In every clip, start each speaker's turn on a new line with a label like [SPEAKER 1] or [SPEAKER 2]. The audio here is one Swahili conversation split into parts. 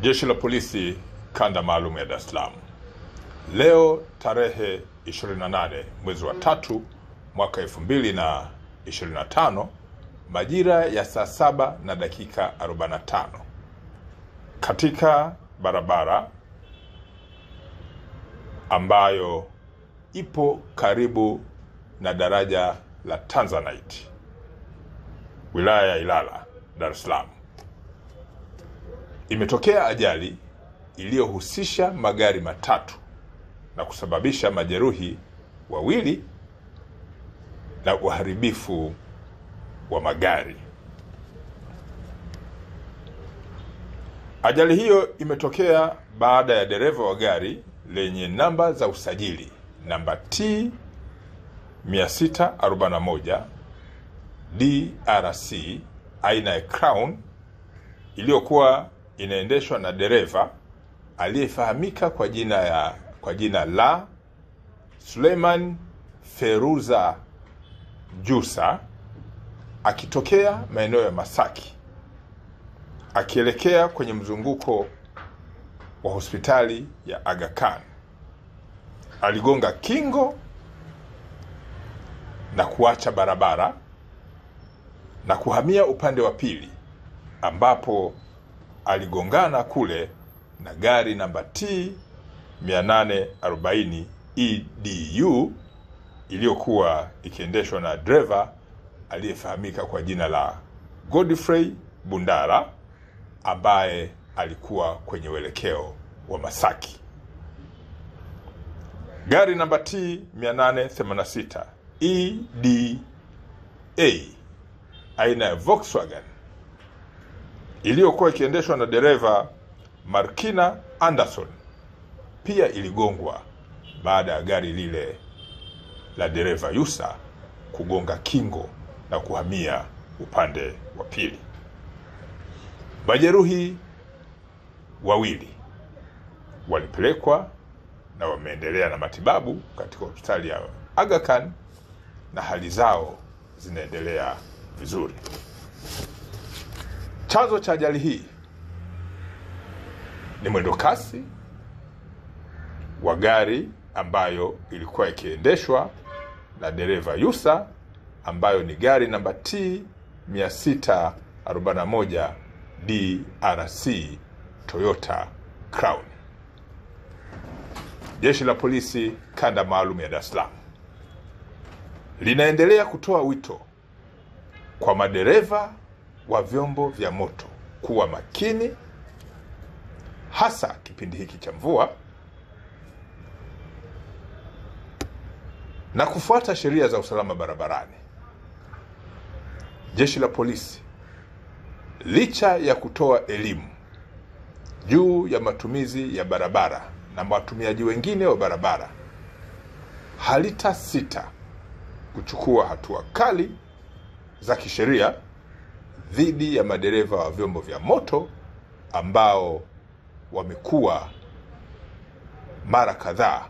[SPEAKER 1] Jeshi la Polisi Kanda Maalum ya Dar es Salaam. Leo tarehe 28 mwezi wa 3 mwaka 2025 majira ya saa 7 na dakika 45 katika barabara ambayo ipo karibu na daraja la Tanzanite, wilaya ya Ilala, Dar es Salaam, imetokea ajali iliyohusisha magari matatu na kusababisha majeruhi wawili na uharibifu wa magari. Ajali hiyo imetokea baada ya dereva wa gari lenye namba za usajili namba T 641 DRC aina ya Crown iliyokuwa inaendeshwa na dereva aliyefahamika kwa jina la Suleiman Feruza Jusa, akitokea maeneo ya Masaki akielekea kwenye mzunguko wa hospitali ya Aga Khan. Aligonga kingo na kuacha barabara na kuhamia upande wa pili, ambapo aligongana kule na gari namba T 840 EDU iliyokuwa ikiendeshwa na driver aliyefahamika kwa jina la Godfrey Bundara, ambaye alikuwa kwenye uelekeo wa Masaki. Gari namba T 886 EDA aina ya Volkswagen iliyokuwa ikiendeshwa na dereva Markina Anderson pia iligongwa baada ya gari lile la dereva Yusa kugonga kingo na kuhamia upande wa pili. Majeruhi wawili walipelekwa na wameendelea na matibabu katika hospitali ya Aga Khan na hali zao zinaendelea vizuri. Chanzo cha ajali hii ni mwendo kasi wa gari ambayo ilikuwa ikiendeshwa na dereva Yusa, ambayo ni gari namba T 641 DRC Toyota Crown. Jeshi la Polisi Kanda Maalum ya Dar es Salaam linaendelea kutoa wito kwa madereva wa vyombo vya moto kuwa makini, hasa kipindi hiki cha mvua, na kufuata sheria za usalama barabarani. Jeshi la Polisi, licha ya kutoa elimu juu ya matumizi ya barabara na watumiaji wengine wa barabara, halitasita kuchukua hatua kali za kisheria dhidi ya madereva wa vyombo vya moto ambao wamekuwa mara kadhaa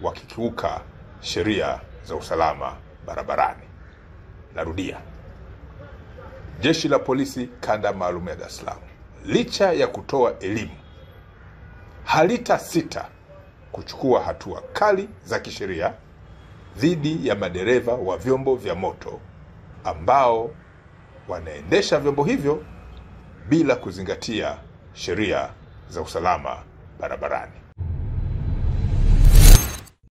[SPEAKER 1] wakikiuka sheria za usalama barabarani. Narudia, Jeshi la Polisi Kanda Maalum ya Dar es Salaam, licha ya kutoa elimu, halitasita kuchukua hatua kali za kisheria dhidi ya madereva wa vyombo vya moto ambao wanaendesha vyombo hivyo bila kuzingatia sheria za usalama barabarani.